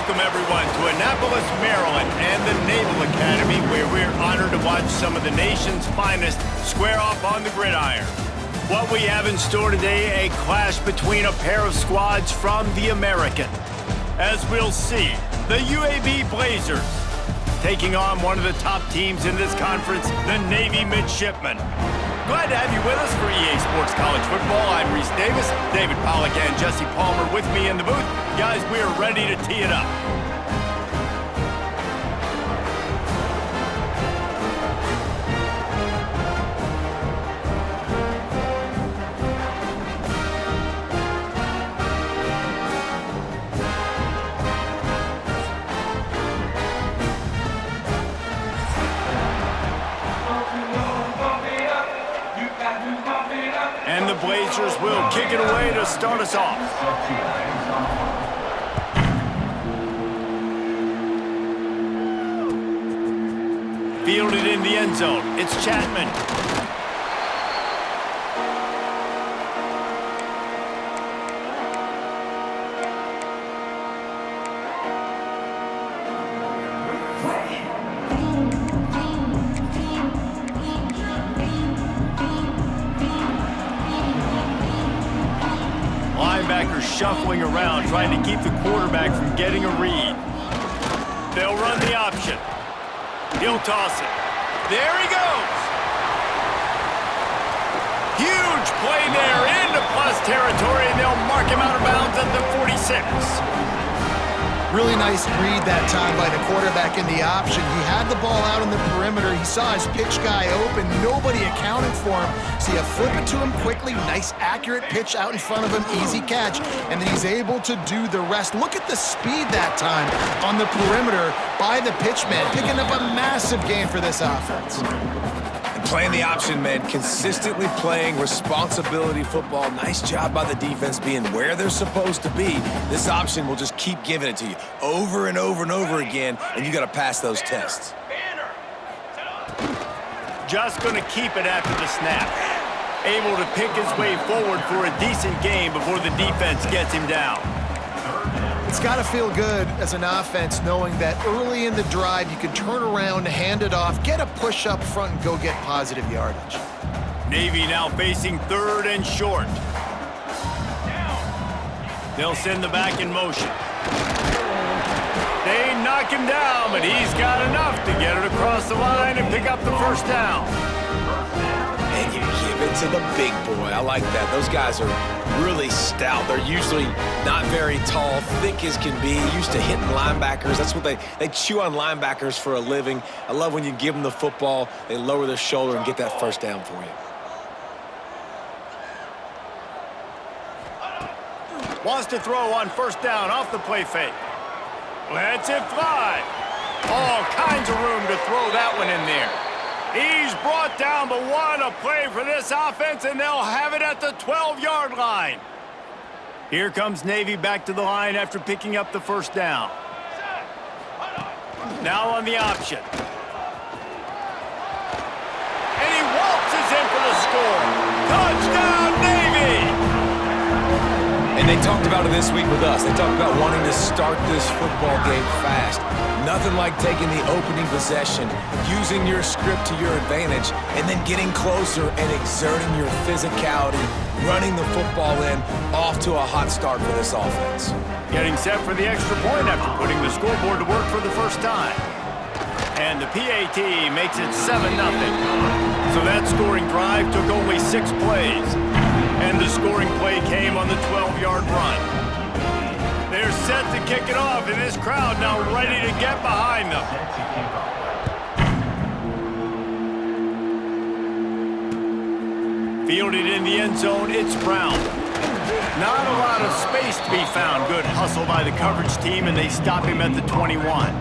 welcome everyone to Annapolis, Maryland and the Naval Academy, where we're honored to watch some of the nation's finest square off on the gridiron. What we have in store today, a clash between a pair of squads from the American. As we'll see, the UAB Blazers taking on one of the top teams in this conference, the Navy Midshipmen. Glad to have you with us for EA Sports College Football. I'm Reese Davis, David Pollack and Jesse Palmer with me in the booth. Guys, we are ready to tee it up. And the Blazers will kick it away to start us off. Fielded in the end zone. It's Chapman. Shuffling around, trying to keep the quarterback from getting a read. They'll run the option. He'll toss it. There he goes! Huge play there into plus territory, and they'll mark him out of bounds at the 46. Really nice read that time by the quarterback in the option. He had the ball out on the perimeter. He saw his pitch guy open. Nobody accounted for him. So you flip it to him quickly. Nice, accurate pitch out in front of him. Easy catch. And then he's able to do the rest. Look at the speed that time on the perimeter by the pitchman, picking up a massive gain for this offense. Playing the option, man, consistently playing responsibility football. Nice job by the defense being where they're supposed to be. This option will just keep giving it to you over and over and over again, and you got to pass those tests. Just going to keep it after the snap. Able to pick his way forward for a decent gain before the defense gets him down. It's got to feel good as an offense knowing that early in the drive you can turn around, hand it off, get a push up front, and go get positive yardage. Navy now facing third and short. They'll send the back in motion. They knock him down, but he's got enough to get it across the line and pick up the first down. And you give it to the big boy. I like that. Those guys are really stout. They're usually not very tall, thick as can be, used to hitting linebackers. That's what they chew on linebackers for a living. I love when you give them the football, they lower their shoulder and get that first down for you. Wants to throw on first down off the play fake. Lets it fly. All kinds of room to throw that one in there. He's brought down, but what a play for this offense, and they'll have it at the 12-yard line. Here comes Navy back to the line after picking up the first down. Now on the option. And he waltzes in for the score. Touchdown, Navy! And they talked about it this week with us. They talked about wanting to start this football game fast. Nothing like taking the opening possession, using your script to your advantage, and then getting closer and exerting your physicality, running the football in, off to a hot start for this offense. Getting set for the extra point after putting the scoreboard to work for the first time. And the PAT makes it 7-0. So that scoring drive took only 6 plays. And the scoring play came on the 12-yard run. They're set to kick it off, and this crowd now ready to get behind them. Fielded in the end zone, it's Brown. Not a lot of space to be found. Good hustle by the coverage team, and they stop him at the 21.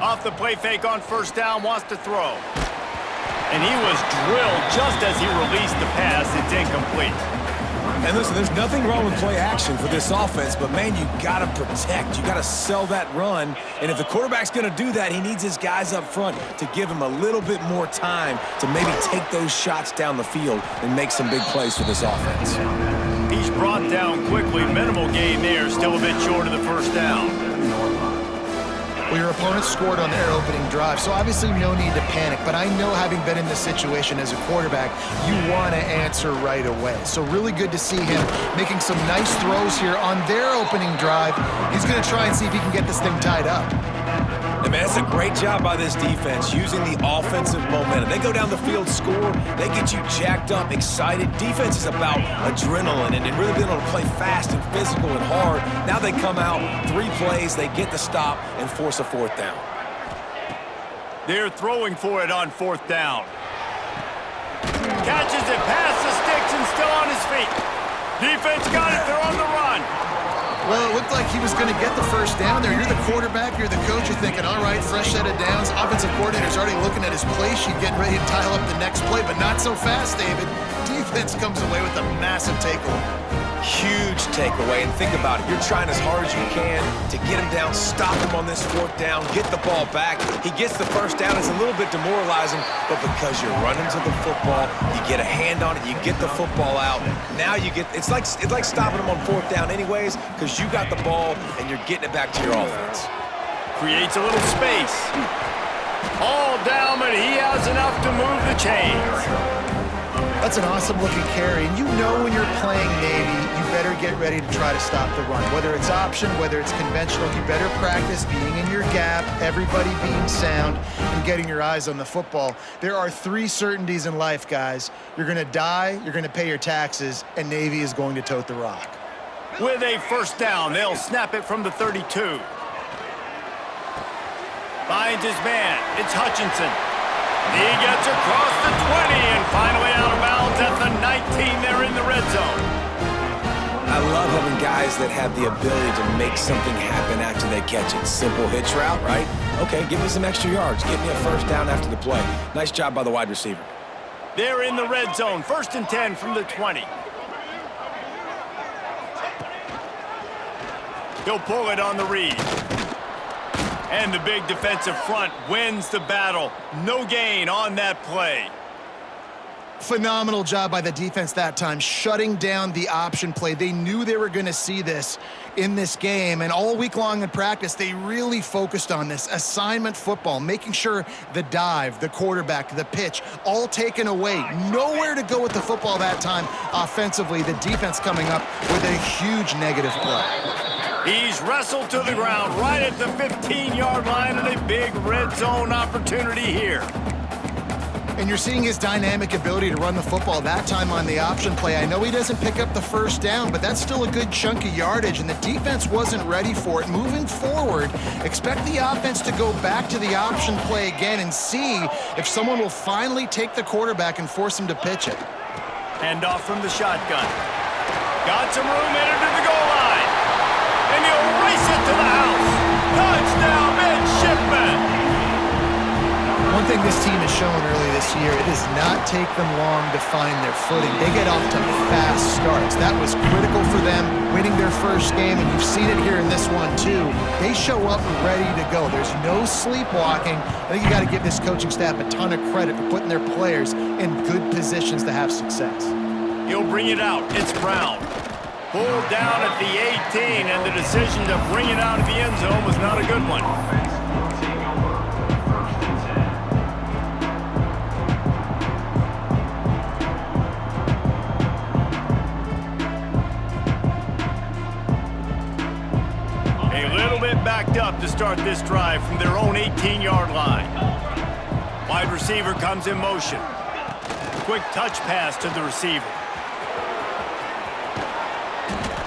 Off the play fake on first down, wants to throw. And he was drilled just as he released the pass. It's incomplete. And listen, there's nothing wrong with play action for this offense, but, man, you got to protect. You got to sell that run. And if the quarterback's going to do that, he needs his guys up front to give him a little bit more time to maybe take those shots down the field and make some big plays for this offense. He's brought down quickly. Minimal gain there. Still a bit short of the first down. Well, your opponent scored on their opening drive, so obviously no need to panic. But I know, having been in this situation as a quarterback, you want to answer right away. So really good to see him making some nice throws here on their opening drive. He's going to try and see if he can get this thing tied up. And, man, it's a great job by this defense using the offensive momentum. They go down the field, score, they get you jacked up, excited. Defense is about adrenaline and really being able to play fast and physical and hard. Now they come out, 3 plays, they get the stop and force a 4th down. They're throwing for it on 4th down. Catches it past the sticks and still on his feet. Defense got it, they're on the run. Well, it looked like he was going to get the first down there. You're the quarterback, you're the coach, you're thinking, all right, fresh set of downs. Offensive coordinator's already looking at his play sheet, getting ready to dial up the next play, but not so fast, David. Defense comes away with a massive takeaway. Huge takeaway, and think about it. You're trying as hard as you can to get him down, stop him on this 4th down, get the ball back. He gets the first down. It's a little bit demoralizing, but because you're running to the football, you get a hand on it, you get the football out. Now you get, it's like stopping him on 4th down anyways, because you got the ball and you're getting it back to your offense. Creates a little space. All down, but he has enough to move the chains. That's an awesome-looking carry, and you know when you're playing Navy, you better get ready to try to stop the run. Whether it's option, whether it's conventional, you better practice being in your gap, everybody being sound, and getting your eyes on the football. There are 3 certainties in life, guys. You're going to die, you're going to pay your taxes, and Navy is going to tote the rock. With a first down, they'll snap it from the 32. Finds his man. It's Hutchinson. He gets across the 20 and finally out of bounds at the 19. They're in the red zone. I love having guys that have the ability to make something happen after they catch it. Simple hitch route, right? Okay, give me some extra yards. Get me a first down after the play. Nice job by the wide receiver. They're in the red zone. 1st and 10 from the 20. He'll pull it on the read. And the big defensive front wins the battle. No gain on that play. Phenomenal job by the defense that time, shutting down the option play. They knew they were going to see this in this game, and all week long in practice, they really focused on this assignment football, making sure the dive, the quarterback, the pitch, all taken away. Nowhere to go with the football that time offensively. The defense coming up with a huge negative play. He's wrestled to the ground right at the 15-yard line, and a big red zone opportunity here. And you're seeing his dynamic ability to run the football that time on the option play. I know he doesn't pick up the first down, but that's still a good chunk of yardage, and the defense wasn't ready for it. Moving forward, expect the offense to go back to the option play again and see if someone will finally take the quarterback and force him to pitch it. Hand off from the shotgun. Got some room, entered to the goal line. And he'll race it to the house. Touchdown, midshipman. One thing this team has shown early this year, it does not take them long to find their footing. They get off to fast starts. That was critical for them, winning their first game, and you've seen it here in this one too. They show up ready to go. There's no sleepwalking. I think you got to give this coaching staff a ton of credit for putting their players in good positions to have success. He'll bring it out. It's Brown. Pulled down at the 18, and the decision to bring it out of the end zone was not a good one. A little bit backed up to start this drive from their own 18-yard line. Wide receiver comes in motion. Quick touch pass to the receiver.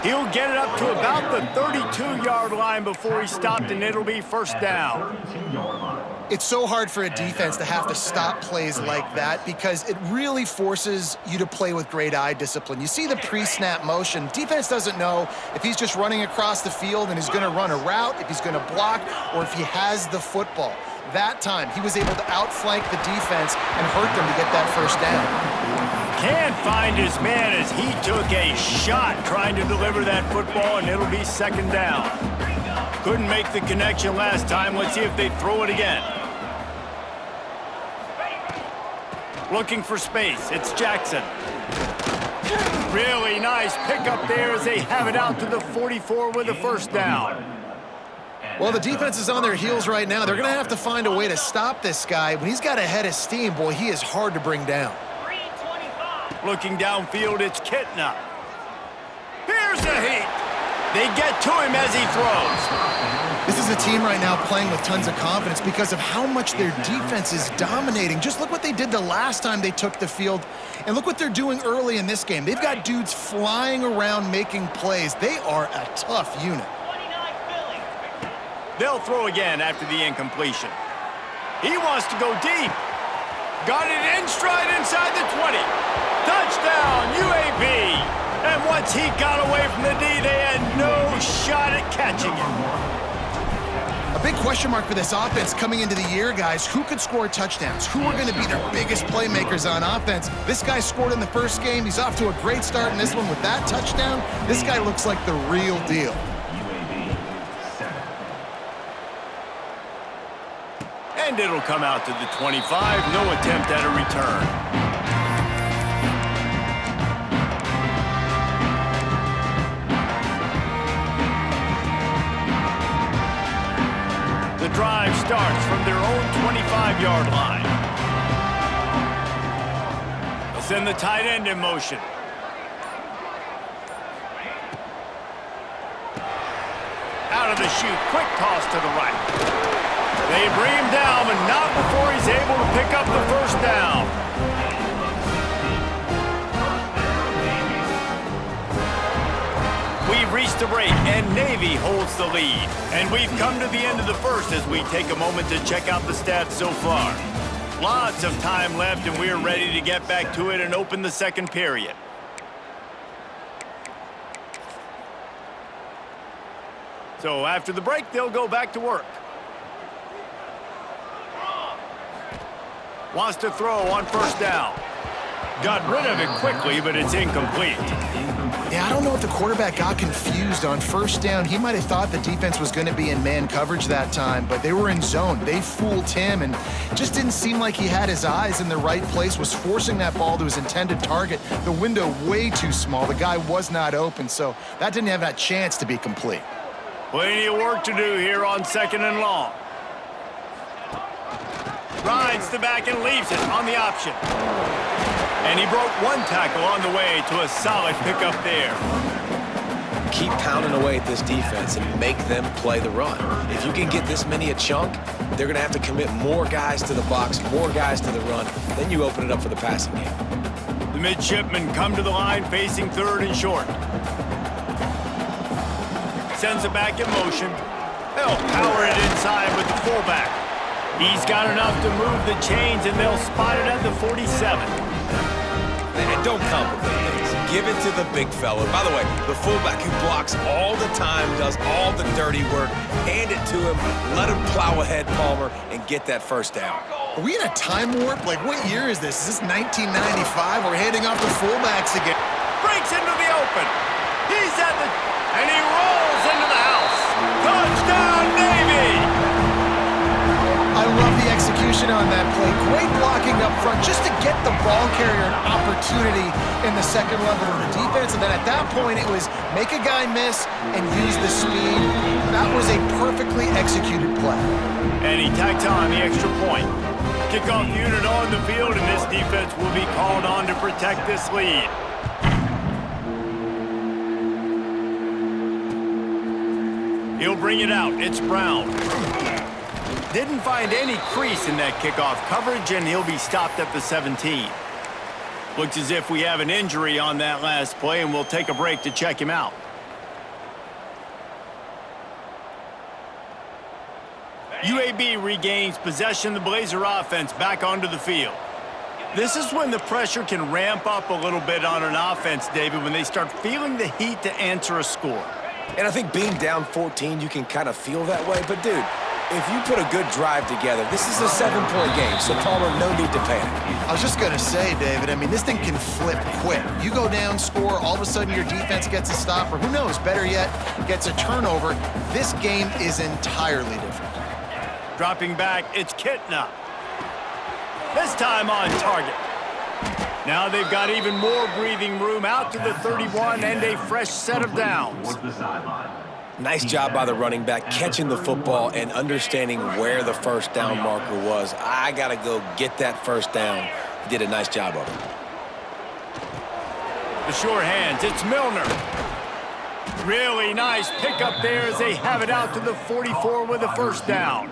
He'll get it up to about the 32-yard line before he stopped, and it'll be first down. It's so hard for a defense to have to stop plays like that because it really forces you to play with great eye discipline. You see the pre-snap motion. Defense doesn't know if he's just running across the field and he's going to run a route, if he's going to block, or if he has the football. That time, he was able to outflank the defense and hurt them to get that first down. Can't find his man as he took a shot trying to deliver that football, and it'll be second down. Couldn't make the connection last time. Let's see if they throw it again. Looking for space. It's Jackson. Really nice pickup there as they have it out to the 44 with a first down. Well, the defense is on their heels right now. They're going to have to find a way to stop this guy. When he's got a head of steam, boy, he is hard to bring down. Looking downfield, it's Kitna. Here's the heat. They get to him as he throws. This is a team right now playing with tons of confidence because of how much their defense is dominating. Just look what they did the last time they took the field, and look what they're doing early in this game. They've got dudes flying around making plays. They are a tough unit. They'll throw again after the incompletion. He wants to go deep. Got it in stride inside the 20. Touchdown, UAB. And once he got away from the D, they had no shot at catching him. A big question mark for this offense coming into the year, guys. Who could score touchdowns? Who are going to be their biggest playmakers on offense? This guy scored in the first game. He's off to a great start in this one with that touchdown. This guy looks like the real deal. And it'll come out to the 25. No attempt at a return. The drive starts from their own 25-yard line. They'll send the tight end in motion. Out of the chute, quick toss to the right. They bring him down, but not before he's able to pick up the first down. We've reached the break, and Navy holds the lead. And we've come to the end of the first as we take a moment to check out the stats so far. Lots of time left, and we're ready to get back to it and open the second period. So after the break, they'll go back to work. Wants to throw on first down. Got rid of it quickly, but it's incomplete. Yeah, I don't know if the quarterback got confused on first down. He might have thought the defense was going to be in man coverage that time, but they were in zone. They fooled him, and just didn't seem like he had his eyes in the right place, was forcing that ball to his intended target. The window way too small. The guy was not open, so that didn't have that chance to be complete. Plenty of work to do here on second and long. Rides the back and leaves it on the option. And he broke one tackle on the way to a solid pickup there. Keep pounding away at this defense and make them play the run. If you can get this many a chunk, they're going to have to commit more guys to the box, more guys to the run. Then you open it up for the passing game. The midshipmen come to the line facing third and short. Sends it back in motion. They'll power it inside with the fullback. He's got enough to move the chains, and they'll spot it at the 47. And don't complicate things. Give it to the big fella. By the way, the fullback who blocks all the time, does all the dirty work. Hand it to him. Let him plow ahead, Palmer, and get that first down. Are we in a time warp? Like, what year is this? Is this 1995? We're handing off the fullbacks again. Breaks into the open. He's at the... and he rolls into the house. Touchdown, Navy! I love the execution on that play. Great blocking up front just to get the ball carrier an opportunity in the second level of the defense. And then at that point, it was make a guy miss and use the speed. That was a perfectly executed play. And he tacked on the extra point. Kickoff unit on the field, and this defense will be called on to protect this lead. He'll bring it out. It's Brown. Didn't find any crease in that kickoff coverage, and he'll be stopped at the 17. Looks as if we have an injury on that last play, and we'll take a break to check him out. UAB regains possession. The Blazer offense back onto the field. This is when the pressure can ramp up a little bit on an offense, David, when they start feeling the heat to answer a score. And I think being down 14, you can kind of feel that way. But, dude, If you put a good drive together, this is a 7-point game, so Palmer, no need to panic. I was just going to say, David, I mean, this thing can flip quick. You go down, score, all of a sudden your defense gets a stop, or who knows, better yet, gets a turnover. This game is entirely different. Dropping back, it's Kitna. This time on target. Now they've got even more breathing room out to the 31 and a fresh set of downs. Nice job by the running back, catching the football and understanding where the first down marker was. I got to go get that first down. He did a nice job of it. The short hands, it's Milner. Really nice pickup there as they have it out to the 44 with a first down.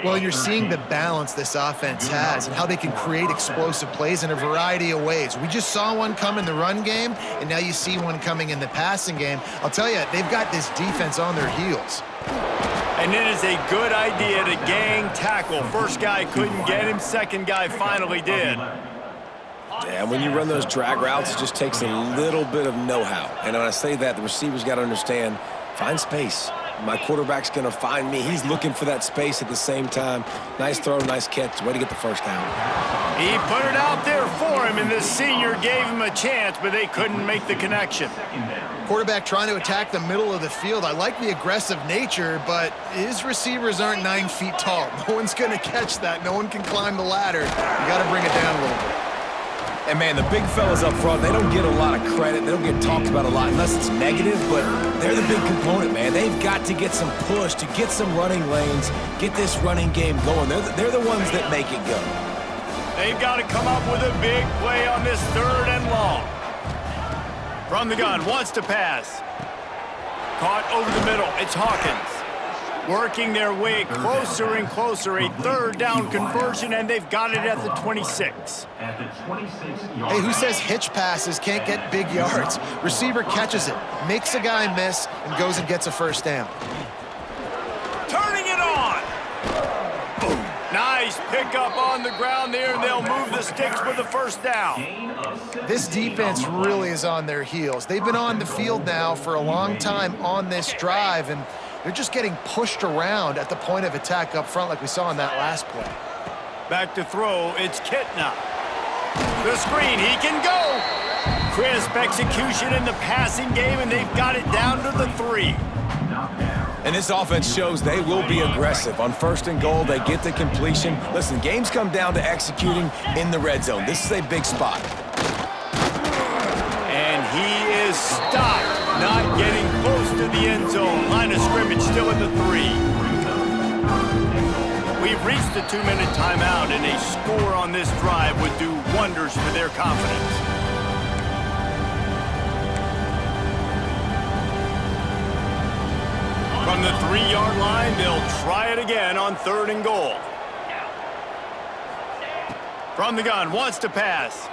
Well, you're seeing the balance this offense has and how they can create explosive plays in a variety of ways. We just saw one come in the run game, and now you see one coming in the passing game. I'll tell you, they've got this defense on their heels. And it is a good idea to gang tackle. First guy couldn't get him, second guy finally did. Yeah, when you run those drag routes, it just takes a little bit of know-how. And when I say that, the receivers got to understand, find space. My quarterback's going to find me. He's looking for that space at the same time. Nice throw, nice catch. Way to get the first down. He put it out there for him, and the senior gave him a chance, but they couldn't make the connection. Quarterback trying to attack the middle of the field. I like the aggressive nature, but his receivers aren't 9 feet tall. No one's going to catch that. No one can climb the ladder. You got to bring it down a little bit. And, man, the big fellas up front, they don't get a lot of credit. They don't get talked about a lot unless it's negative, but they're the big component, man. They've got to get some push, to get some running lanes, get this running game going. They're the ones that make it go. They've got to come up with a big play on this 3rd and long. From the gun, wants to pass. Caught over the middle, it's Hawkins. Working their way closer and closer, a 3rd down conversion, and they've got it at the 26. Hey, who says hitch passes can't get big yards? Receiver catches it, makes a guy miss, and goes and gets a first down. Turning it on! Nice pickup on the ground there, and they'll move the sticks with the first down. This defense really is on their heels. They've been on the field now for a long time on this drive, and they're just getting pushed around at the point of attack up front like we saw in that last play. Back to throw, it's Kitna. The screen, he can go! Crisp execution in the passing game, and they've got it down to the 3. And this offense shows they will be aggressive. On 1st and goal, they get the completion. Listen, games come down to executing in the red zone. This is a big spot. And he is stopped. Not getting close to the end zone. Line of scrimmage still at the 3. We've reached the 2-minute timeout, and a score on this drive would do wonders for their confidence. From the 3-yard line, they'll try it again on 3rd and goal. From the gun, wants to pass.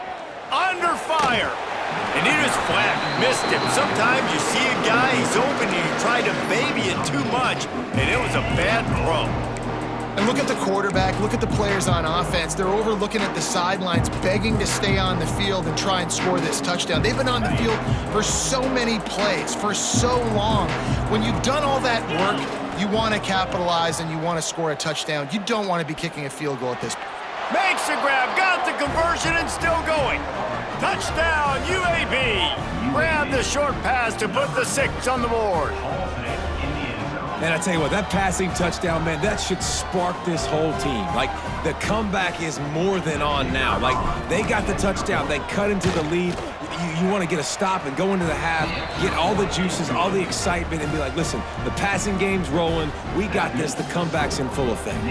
Under fire. And it is flat, missed him. Sometimes you see a guy, he's open, and you try to baby it too much, and it was a bad throw. And look at the quarterback, look at the players on offense. They're over looking at the sidelines, begging to stay on the field and try and score this touchdown. They've been on the field for so many plays, for so long. When you've done all that work, you want to capitalize and you want to score a touchdown. You don't want to be kicking a field goal at this point. Makes the grab, got the conversion, and still going. Touchdown, UAB. Grab the short pass to put the 6 on the board. And I tell you what, that passing touchdown, man, that should spark this whole team. Like, the comeback is more than on now. Like, they got the touchdown. They cut into the lead. You want to get a stop and go into the half, get all the juices, all the excitement, and be like, listen, the passing game's rolling. We got this. The comeback's in full effect.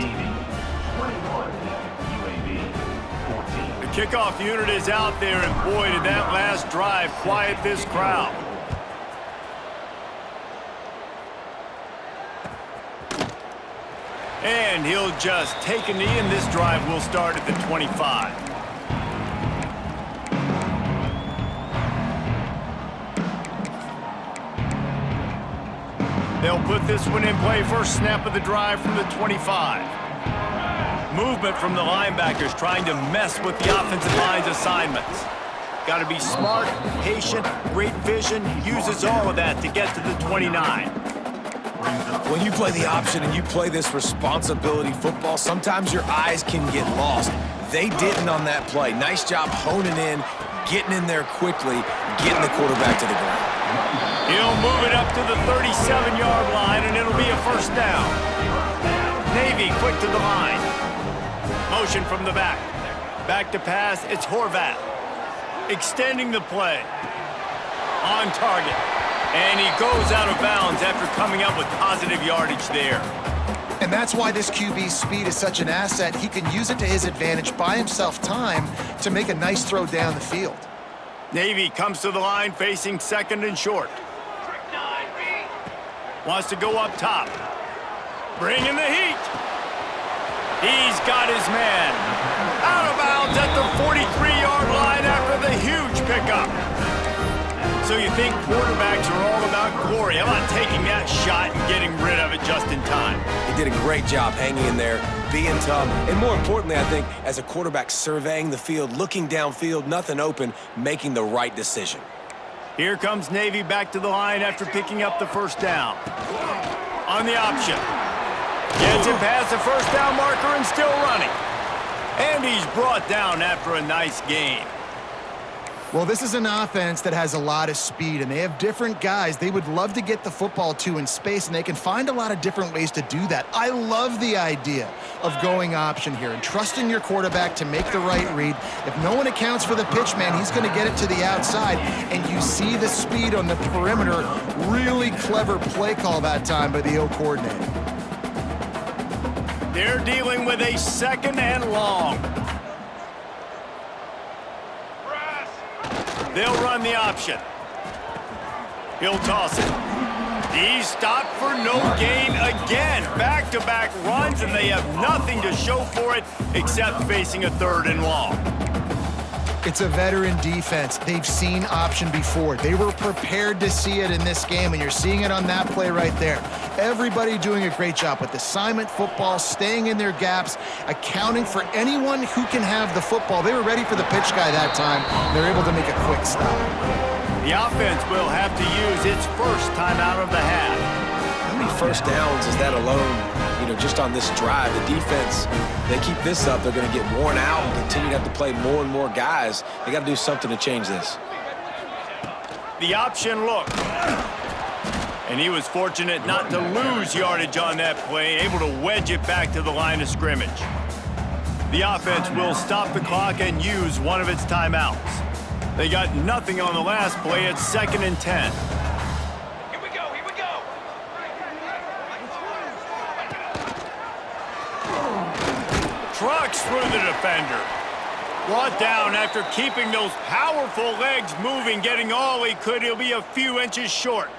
The kickoff unit is out there, and boy, did that last drive quiet this crowd. And he'll just take a knee, and this drive will start at the 25. They'll put this one in play. First snap of the drive from the 25. Movement from the linebackers trying to mess with the offensive line's assignments. Got to be smart, patient, great vision, uses all of that to get to the 29. When you play the option and you play this responsibility football, sometimes your eyes can get lost. They didn't on that play. Nice job honing in, getting in there quickly, getting the quarterback to the ground. He'll move it up to the 37-yard line, and it'll be a first down. Navy quick to the line. Motion from the back. Back to pass, it's Horvath. Extending the play. On target. And he goes out of bounds after coming up with positive yardage there. And that's why this QB's speed is such an asset. He can use it to his advantage, buy himself time to make a nice throw down the field. Navy comes to the line facing second and short. Wants to go up top. Bring in the heat. He's got his man. Out of bounds at the 43-yard line after the huge pickup. So you think quarterbacks are all about glory. How about taking that shot and getting rid of it just in time? He did a great job hanging in there, being tough, and more importantly, I think, as a quarterback, surveying the field, looking downfield, nothing open, making the right decision. Here comes Navy back to the line after picking up the first down. On the option. Gets it past the first down marker and still running. And he's brought down after a nice gain. Well, this is an offense that has a lot of speed, and they have different guys they would love to get the football to in space, and they can find a lot of different ways to do that. I love the idea of going option here and trusting your quarterback to make the right read. If no one accounts for the pitch, man, he's going to get it to the outside, and you see the speed on the perimeter. Really clever play call that time by the O coordinator. They're dealing with a second and long. They'll run the option. He'll toss it. He's stopped for no gain again. Back-to-back runs, and they have nothing to show for it except facing a third and long. It's a veteran defense. They've seen option before. They were prepared to see it in this game, and you're seeing it on that play right there. Everybody doing a great job with assignment football, staying in their gaps, accounting for anyone who can have the football. They were ready for the pitch guy that time. They're able to make a quick stop. The offense will have to use its first time out of the half. How many first downs is that alone? Just on this drive, the defense, they keep this up, they're going to get worn out and continue to have to play more and more guys. They got to do something to change this. The option look. And he was fortunate not to lose yardage on that play, able to wedge it back to the line of scrimmage. The offense will stop the clock and use one of its timeouts. They got nothing on the last play. It's 2nd and 10. Trucks through the defender. Brought down after keeping those powerful legs moving, getting all he could. He'll be a few inches short.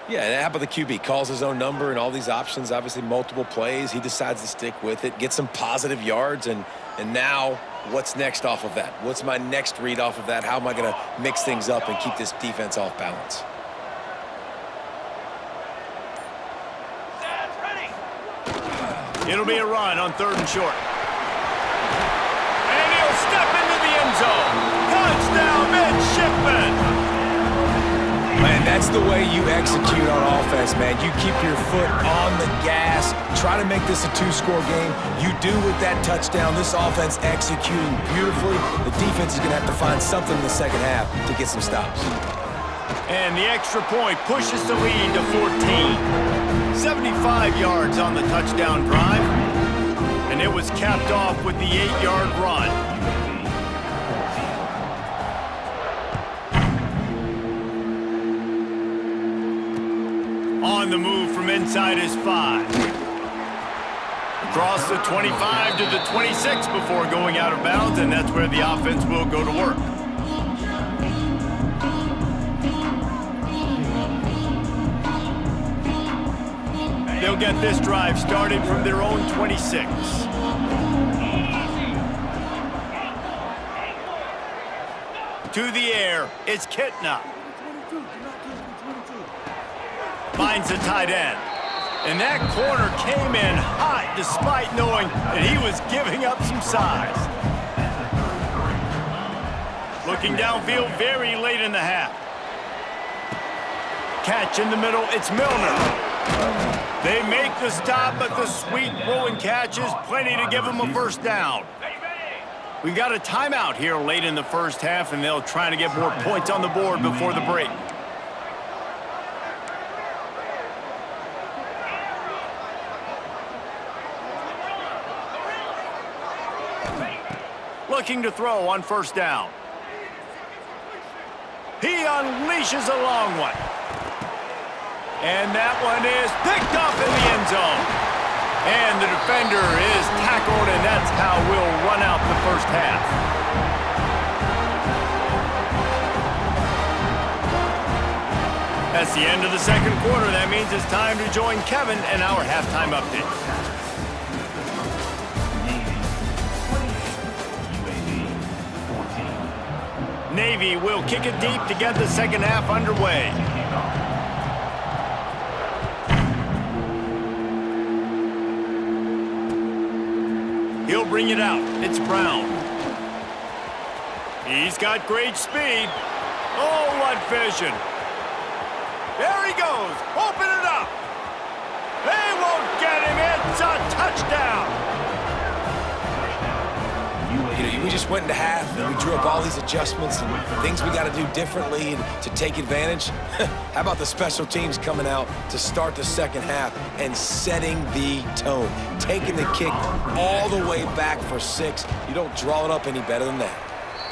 Yeah, and how about the QB? Calls his own number and all these options, obviously multiple plays. He decides to stick with it, get some positive yards, and now what's next off of that? What's my next read off of that? How am I going to mix things up and keep this defense off balance? It'll be a run on 3rd and short. And he'll step into the end zone. Touchdown, midshipman. Man, that's the way you execute on offense, man. You keep your foot on the gas. Try to make this a 2-score game. You do with that touchdown. This offense executing beautifully. The defense is going to have to find something in the second half to get some stops. And the extra point pushes the lead to 14. 75 yards on the touchdown drive, and it was capped off with the 8-yard run. On the move from inside his 5. Across the 25 to the 26 before going out of bounds, and that's where the offense will go to work. They'll get this drive started from their own 26. To the air, it's Kitna. Finds the tight end. And that corner came in hot despite knowing that he was giving up some size. Looking downfield very late in the half. Catch in the middle, it's Milner. They make the stop, but the sweet throwing catch is plenty to give them a first down. We got a timeout here late in the first half, and they'll try to get more points on the board before the break. Looking to throw on first down. He unleashes a long one. And that one is picked off in the end zone. And the defender is tackled, and that's how we'll run out the first half. That's the end of the second quarter. That means it's time to join Kevin in our halftime update. Navy will kick it deep to get the second half underway. He'll bring it out. It's Brown. He's got great speed. Oh, what vision. There he goes. Open it up. They won't get him. It's a touchdown. We just went into half, and we drew up all these adjustments and things we got to do differently to take advantage. How about the special teams coming out to start the second half and setting the tone, taking the kick all the way back for 6. You don't draw it up any better than that.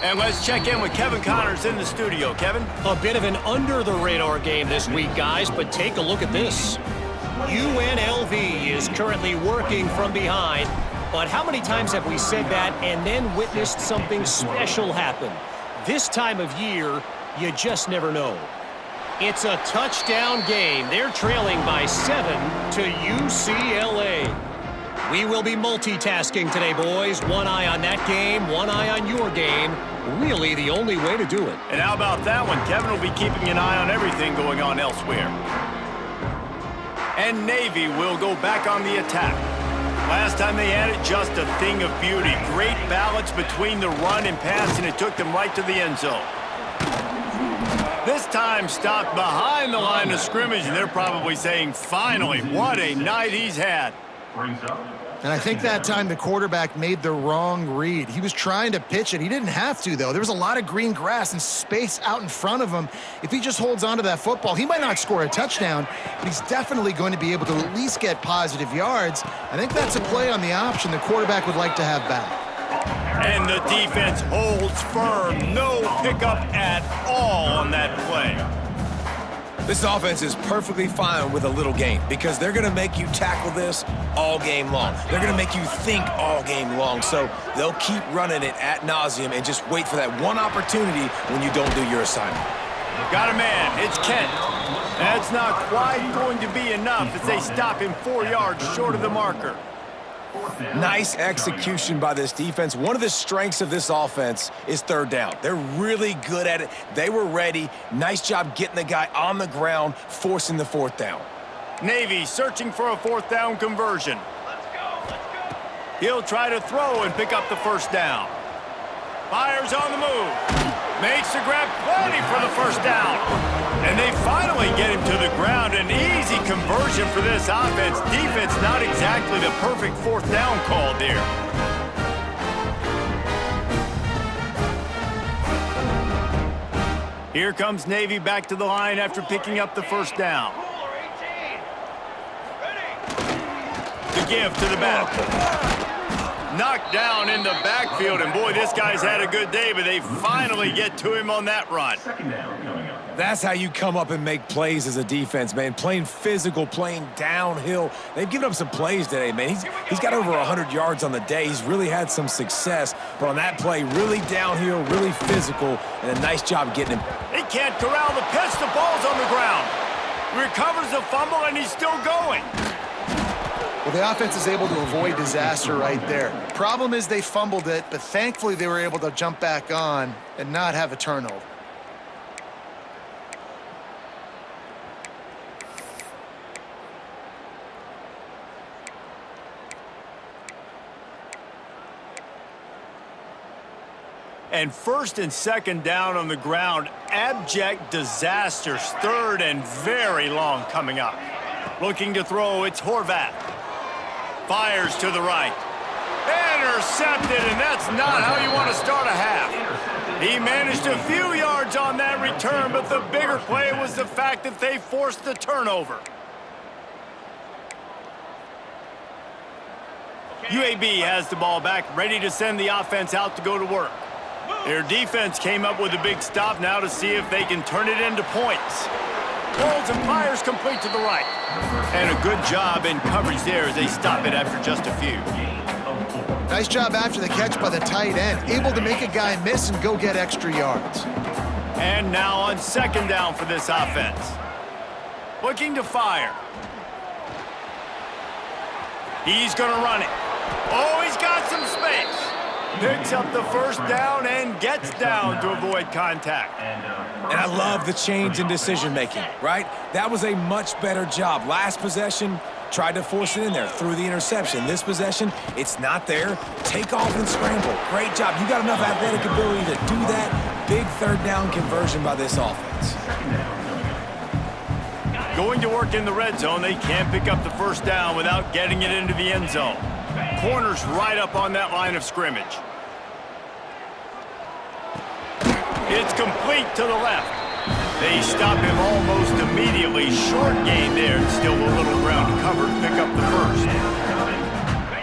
And let's check in with Kevin Connors in the studio. Kevin? A bit of an under-the-radar game this week, guys, but take a look at this. UNLV is currently working from behind. But how many times have we said that and then witnessed something special happen? This time of year, you just never know. It's a touchdown game. They're trailing by 7 to UCLA. We will be multitasking today, boys. One eye on that game, one eye on your game. Really the only way to do it. And how about that one? Kevin will be keeping an eye on everything going on elsewhere. And Navy will go back on the attack. Last time they had it, just a thing of beauty. Great balance between the run and pass, and it took them right to the end zone. This time stopped behind the line of scrimmage, and they're probably saying, finally, what a night he's had. And I think that time the quarterback made the wrong read. He was trying to pitch it. He didn't have to, though. There was a lot of green grass and space out in front of him. If he just holds on to that football, he might not score a touchdown, but he's definitely going to be able to at least get positive yards. I think that's a play on the option the quarterback would like to have back. And the defense holds firm. No pickup at all on that play. This offense is perfectly fine with a little gain because they're going to make you tackle this all game long. They're going to make you think all game long. So they'll keep running it ad nauseum and just wait for that one opportunity when you don't do your assignment. Got a man. It's Kent. That's not quite going to be enough as they stop him 4 yards short of the marker. Nice execution by this defense. One of the strengths of this offense is third down. They're really good at it. They were ready. Nice job getting the guy on the ground, forcing the fourth down. Navy searching for a fourth down conversion. Let's go. He'll try to throw and pick up the first down. Fires on the move. Makes the grab, plenty for the first down. And they finally get him to the ground. An easy conversion for this offense. Defense not exactly the perfect fourth down call there. Here comes Navy back to the line after picking up the first down. The give to the back. Knocked down in the backfield, and boy, this guy's had a good day, but they finally get to him on that run. That's how you come up and make plays as a defense, man. Playing physical, playing downhill. They've given up some plays today, man. He's got over 100 yards on the day. He's really had some success, but on that play, really downhill, really physical, and a nice job getting him. They can't corral the pitch. The ball's on the ground. Recovers the fumble, and he's still going. Well, the offense is able to avoid disaster right there. Problem is they fumbled it, but thankfully they were able to jump back on and not have a turnover. And first and second down on the ground. Abject disasters. Third and very long coming up. Looking to throw, it's Horvath. Fires to the right. Intercepted, and that's not how you want to start a half. He managed a few yards on that return, but the bigger play was the fact that they forced the turnover. UAB has the ball back, ready to send the offense out to go to work. Their defense came up with a big stop now to see if they can turn it into points. Rolls and fires complete to the right. And a good job in coverage there as they stop it after just a few. Nice job after the catch by the tight end, able to make a guy miss and go get extra yards. And now on second down for this offense. Looking to fire. He's going to run it. Oh, he's got some space. Picks up the first down and gets down to avoid contact. And I love the change in decision-making, right? That was a much better job. Last possession, tried to force it in there, threw the interception. This possession, it's not there. Take off and scramble. Great job. You got enough athletic ability to do that. Big third down conversion by this offense. Going to work in the red zone, they can't pick up the first down without getting it into the end zone. Corner's right up on that line of scrimmage. It's complete to the left. They stop him almost immediately. Short gain there, and still a little ground to cover to pick up the first.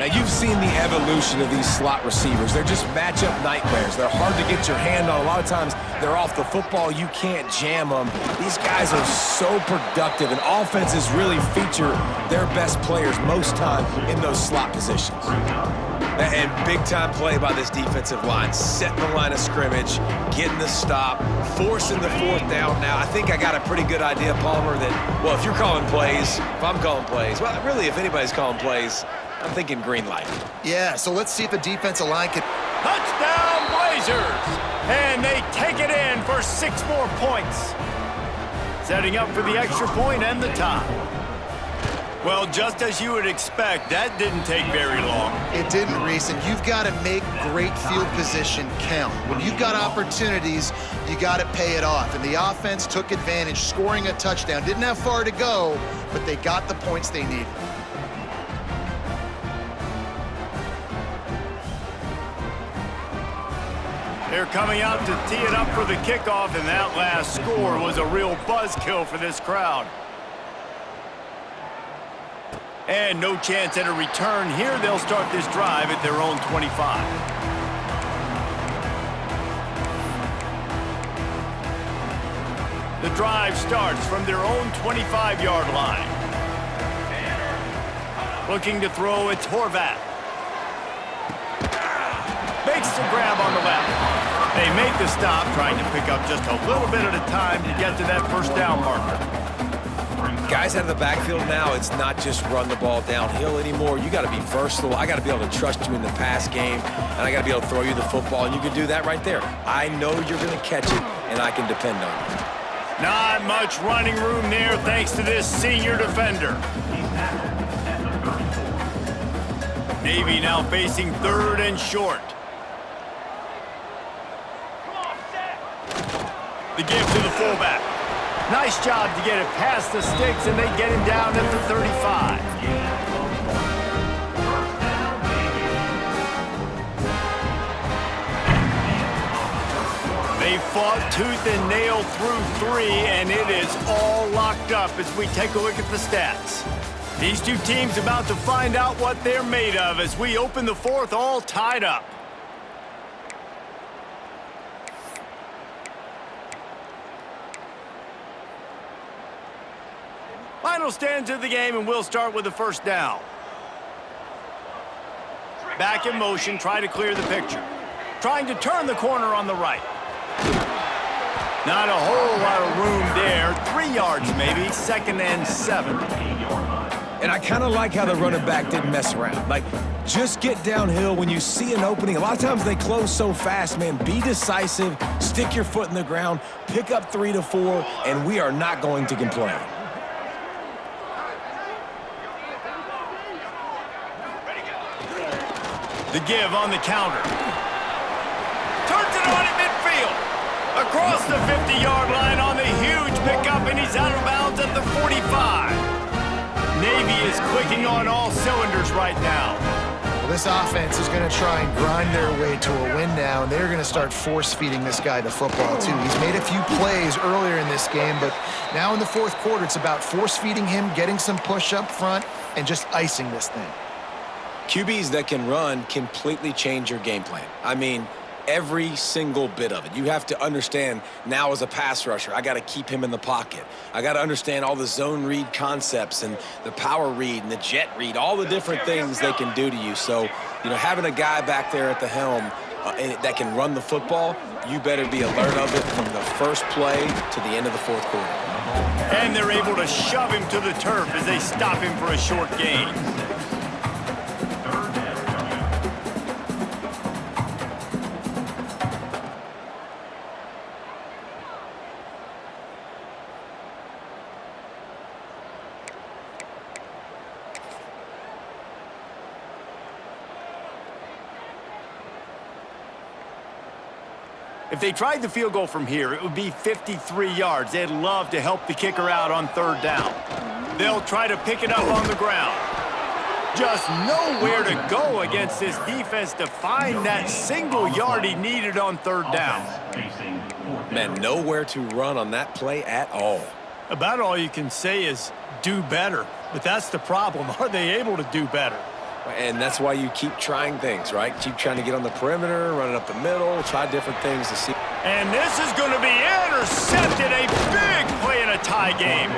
Now, you've seen the evolution of these slot receivers. They're just matchup nightmares. They're hard to get your hand on. A lot of times, they're off the football. You can't jam them. These guys are so productive, and offenses really feature their best players most time in those slot positions. And big-time play by this defensive line. Setting the line of scrimmage, getting the stop, forcing the fourth down. Now, I think I got a pretty good idea, Palmer, that, well, if you're calling plays, if I'm calling plays, well, really, if anybody's calling plays, I'm thinking green light. Yeah, so let's see if the defensive line can... Touchdown, Blazers! And they take it in for 6 more points. Setting up for the extra point and the tie. Well, just as you would expect, that didn't take very long. It didn't, Reese, and you've got to make great field position count. When you've got opportunities, you got to pay it off. And the offense took advantage, scoring a touchdown. Didn't have far to go, but they got the points they needed. They're coming out to tee it up for the kickoff, and that last score was a real buzzkill for this crowd. And no chance at a return here. They'll start this drive at their own 25. The drive starts from their own 25-yard line. Looking to throw, it's Horvath. Makes the grab on the left. They make the stop, trying to pick up just a little bit at a time to get to that first down marker. Guys out of the backfield now, it's not just run the ball downhill anymore. You got to be versatile. I got to be able to trust you in the pass game, and I got to be able to throw you the football, and you can do that right there. I know you're going to catch it, and I can depend on you. Not much running room there thanks to this senior defender. Navy now facing 3rd and short. The give to the fullback. Nice job to get it past the sticks, and they get him down at the 35. They fought tooth and nail through 3, and it is all locked up as we take a look at the stats. These two teams about to find out what they're made of as we open the 4th all tied up. Final stands of the game, and we'll start with the first down. Back in motion, try to clear the picture. Trying to turn the corner on the right. Not a whole lot of room there. 3 yards maybe, 2nd and 7. And I kind of like how the running back didn't mess around. Like, just get downhill when you see an opening. A lot of times they close so fast, man. Be decisive, stick your foot in the ground, pick up 3 to 4, and we are not going to complain. The give on the counter. Turns it on at midfield. Across the 50-yard line on the huge pickup, and he's out of bounds at the 45. Navy is clicking on all cylinders right now. Well, this offense is going to try and grind their way to a win now, and they're going to start force-feeding this guy to football, too. He's made a few plays earlier in this game, but now in the fourth quarter, it's about force-feeding him, getting some push up front, and just icing this thing. QBs that can run completely change your game plan. I mean, every single bit of it. You have to understand now as a pass rusher, I got to keep him in the pocket. I got to understand all the zone read concepts and the power read and the jet read, all the different things they can do to you. So, having a guy back there at the helm that can run the football, you better be alert of it from the first play to the end of the fourth quarter. And they're able to shove him to the turf as they stop him for a short gain. If they tried the field goal from here, it would be 53 yards. They'd love to help the kicker out on third down. They'll try to pick it up on the ground. Just nowhere to go against this defense to find that single yard he needed on third down. Man, nowhere to run on that play at all. About all you can say is do better. But that's the problem. Are they able to do better? And that's why you keep trying things, right? Keep trying to get on the perimeter, run it up the middle, try different things to see. And this is going to be intercepted. A big play in a tie game.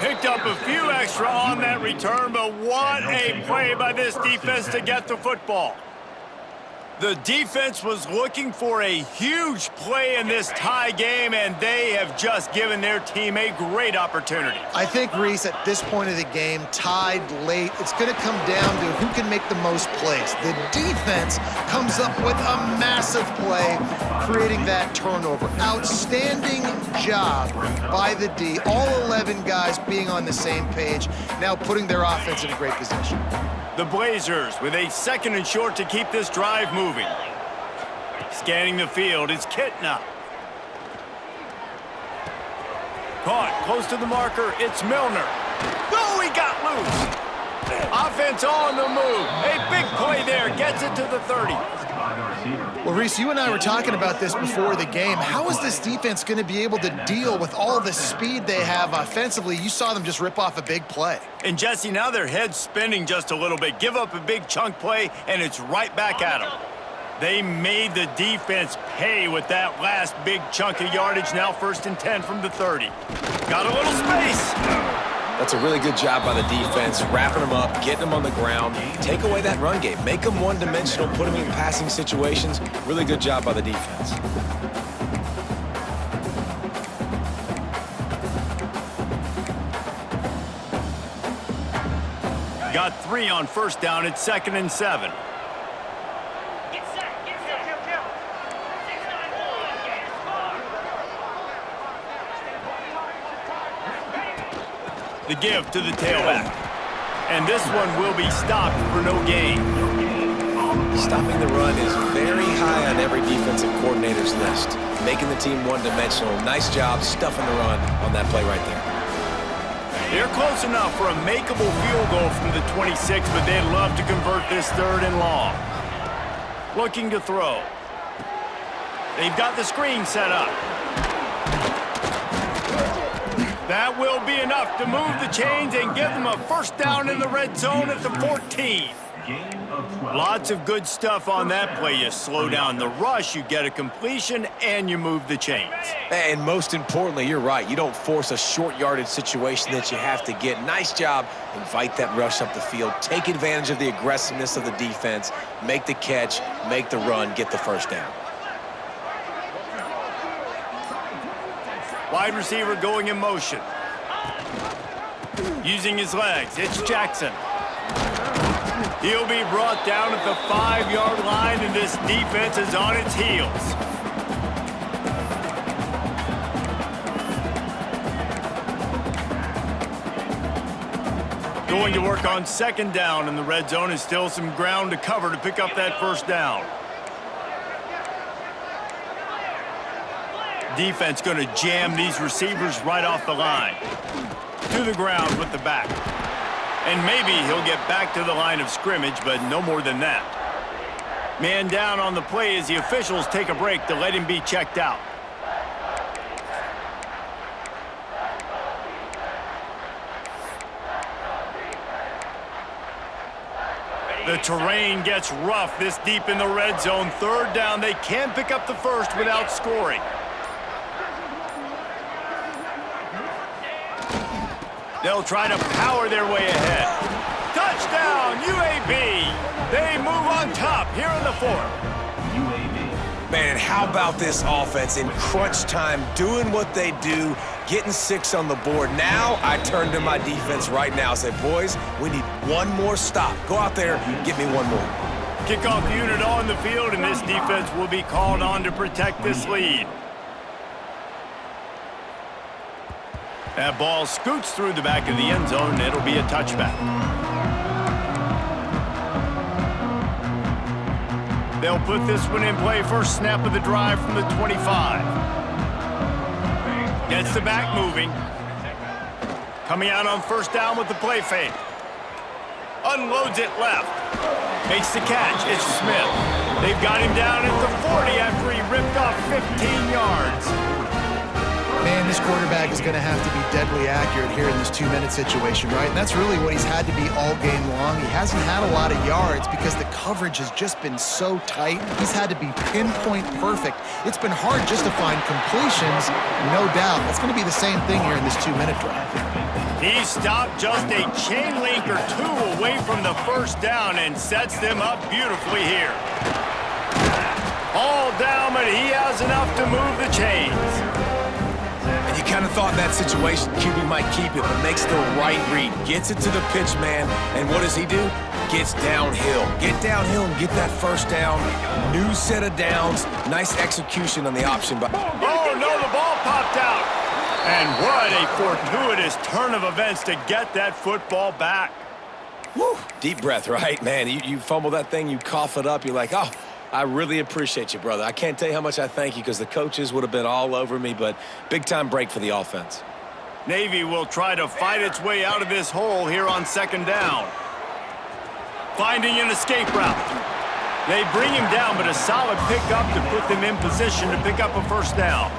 Picked up a few extra on that return, but what a play by this defense to get the football. The defense was looking for a huge play in this tie game, and they have just given their team a great opportunity. I think, Reese, at this point of the game, tied late, it's going to come down to who can make the most plays. The defense comes up with a massive play, creating that turnover. Outstanding job by the D. All 11 guys being on the same page, now putting their offense in a great position. The Blazers with a second and short to keep this drive moving. Scanning the field, it's Kitna. Caught close to the marker, it's Milner. Oh, he got loose. Offense on the move. A big play there, gets it to the 30. Well, Reese, you and I were talking about this before the game. How is this defense going to be able to deal with all the speed they have offensively? You saw them just rip off a big play. And, Jesse, now their head's spinning just a little bit. Give up a big chunk play, and it's right back at them. They made the defense pay with that last big chunk of yardage. Now 1st and 10 from the 30. Got a little space. That's a really good job by the defense, wrapping them up, getting them on the ground. Take away that run game. Make them one-dimensional, put them in passing situations. Really good job by the defense. Got 3 on 1st down. It's 2nd and 7. The give to the tailback. And this one will be stopped for no gain. Stopping the run is very high on every defensive coordinator's list. Making the team one-dimensional. Nice job stuffing the run on that play right there. They're close enough for a makeable field goal from the 26, but they'd love to convert this 3rd and long. Looking to throw. They've got the screen set up. That will be enough to move the chains and give them a 1st down in the red zone at the 14. Lots of good stuff on that play. You slow down the rush, you get a completion, and you move the chains. And most importantly, you're right. You don't force a short yardage situation that you have to get. Nice job. Invite that rush up the field. Take advantage of the aggressiveness of the defense. Make the catch, make the run, get the 1st down. Wide receiver going in motion. Using his legs, it's Jackson. He'll be brought down at the 5-yard line, and this defense is on its heels. Going to work on 2nd down in the red zone, and still some ground to cover to pick up that 1st down. Defense going to jam these receivers right off the line. To the ground with the back. And maybe he'll get back to the line of scrimmage, but no more than that. Man down on the play as the officials take a break to let him be checked out. The terrain gets rough this deep in the red zone. Third down, they can pick up the first without scoring. They'll try to power their way ahead. Touchdown, UAB! They move on top here in the fourth. Man, how about this offense in crunch time, doing what they do, getting 6 on the board. Now I turn to my defense right now and say, boys, we need one more stop. Go out there, get me one more. Kickoff unit on the field, and this defense will be called on to protect this lead. That ball scoots through the back of the end zone, and it'll be a touchback. They'll put this one in play. First snap of the drive from the 25. Gets the back moving. Coming out on first down with the play fake. Unloads it left. Makes the catch. It's Smith. They've got him down at the 40 after he ripped off 15 yards. Man, this quarterback is going to have to be deadly accurate here in this 2-minute situation, right? And that's really what he's had to be all game long. He hasn't had a lot of yards because the coverage has just been so tight. He's had to be pinpoint perfect. It's been hard just to find completions, no doubt. That's going to be the same thing here in this 2-minute drive. He stopped just a chain link or two away from the first down and sets them up beautifully here. All down, but he has enough to move the chains. You kind of thought in that situation QB might keep it, but makes the right read. Gets it to the pitch man, and what does he do? Gets downhill. Get downhill and get that first down. New set of downs. Nice execution on the option. Oh, no, the ball popped out. And what a fortuitous turn of events to get that football back. Woo. Deep breath, right? Man, you fumble that thing, you cough it up, you're like, oh, I really appreciate you, brother. I can't tell you how much I thank you because the coaches would have been all over me, but big-time break for the offense. Navy will try to fight its way out of this hole here on second down. Finding an escape route. They bring him down, but a solid pickup to put them in position to pick up a first down.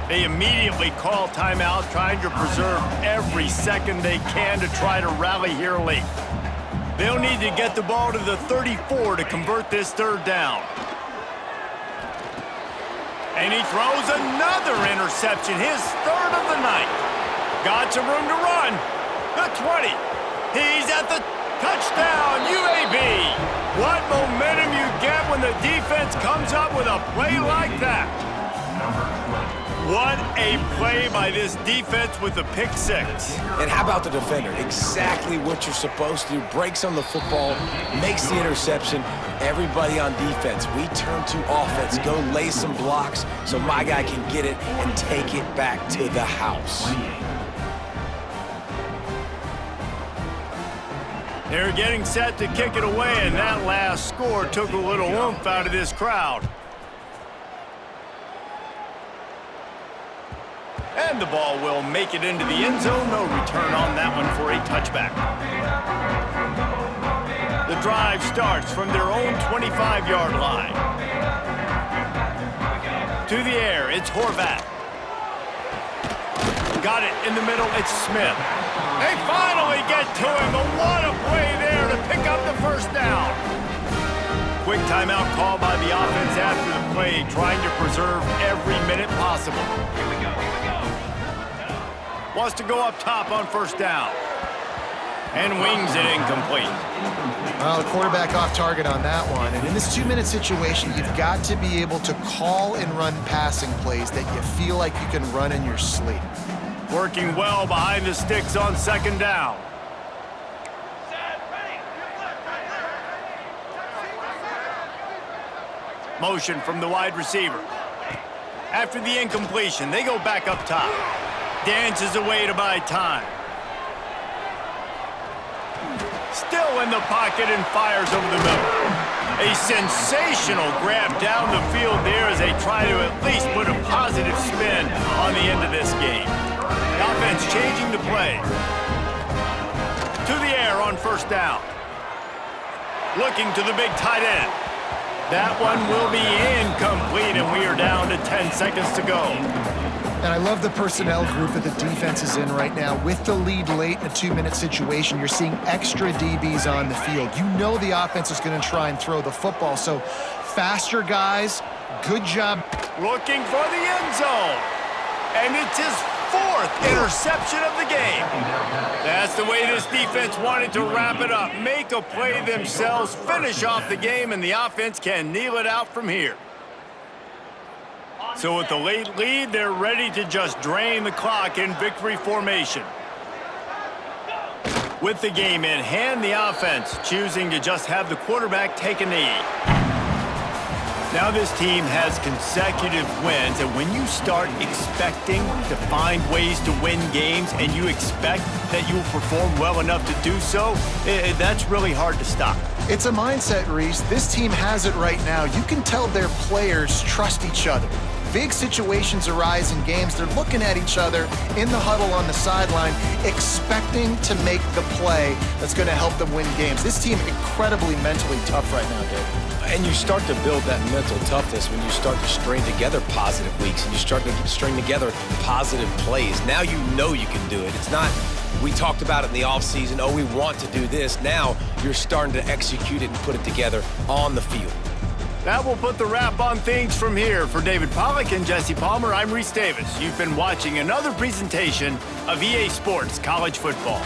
They immediately call timeout, trying to preserve every second they can to try to rally here late. They'll need to get the ball to the 34 to convert this third down. And he throws another interception, his third of the night. Got some room to run. The 20. He's at the touchdown, UAB. What momentum you get when the defense comes up with a play like that. What a play by this defense with the pick six. And how about the defender? Exactly what you're supposed to do. Breaks on the football, makes the interception. Everybody on defense, we turn to offense. Go lay some blocks so my guy can get it and take it back to the house. They're getting set to kick it away, and that last score took a little oomph out of this crowd. And the ball will make it into the end zone. No return on that one for a touchback. The drive starts from their own 25-yard line. To the air, it's Horvat. Got it in the middle, it's Smith. They finally get to him, but what a play there to pick up the first down. Quick timeout call by the offense after the play, trying to preserve every minute possible. Wants to go up top on first down. And wings it incomplete. Well, the quarterback off target on that one. And in this 2-minute situation, you've got to be able to call and run passing plays that you feel like you can run in your sleep. Working well behind the sticks on second down. Motion from the wide receiver. After the incompletion, they go back up top. Dances away to buy time. Still in the pocket and fires over the middle. A sensational grab down the field there as they try to at least put a positive spin on the end of this game. The offense changing the play. To first down. Looking to the big tight end. That one will be incomplete, and we are down to 10 seconds to go. And I love the personnel group that the defense is in right now. With the lead late in a 2-minute situation, you're seeing extra DBs on the field. You know the offense is going to try and throw the football, so faster guys, good job. Looking for the end zone. And it's his 4th interception of the game. That's the way this defense wanted to wrap it up. Make a play themselves, finish off the game, and the offense can kneel it out from here. So with the late lead, they're ready to just drain the clock in victory formation. With the game in hand, the offense choosing to just have the quarterback take a knee. Now this team has consecutive wins, and when you start expecting to find ways to win games and you expect that you will perform well enough to do so, that's really hard to stop. It's a mindset, Reese. This team has it right now. You can tell their players trust each other. Big situations arise in games. They're looking at each other in the huddle on the sideline, expecting to make the play that's going to help them win games. This team incredibly mentally tough right now, Dave. And you start to build that mental toughness when you start to string together positive weeks and you start to string together positive plays. Now you know you can do it. It's not, we talked about it in the offseason, oh, we want to do this. Now you're starting to execute it and put it together on the field. That will put the wrap on things from here. For David Pollack and Jesse Palmer, I'm Reese Davis. You've been watching another presentation of EA Sports College Football.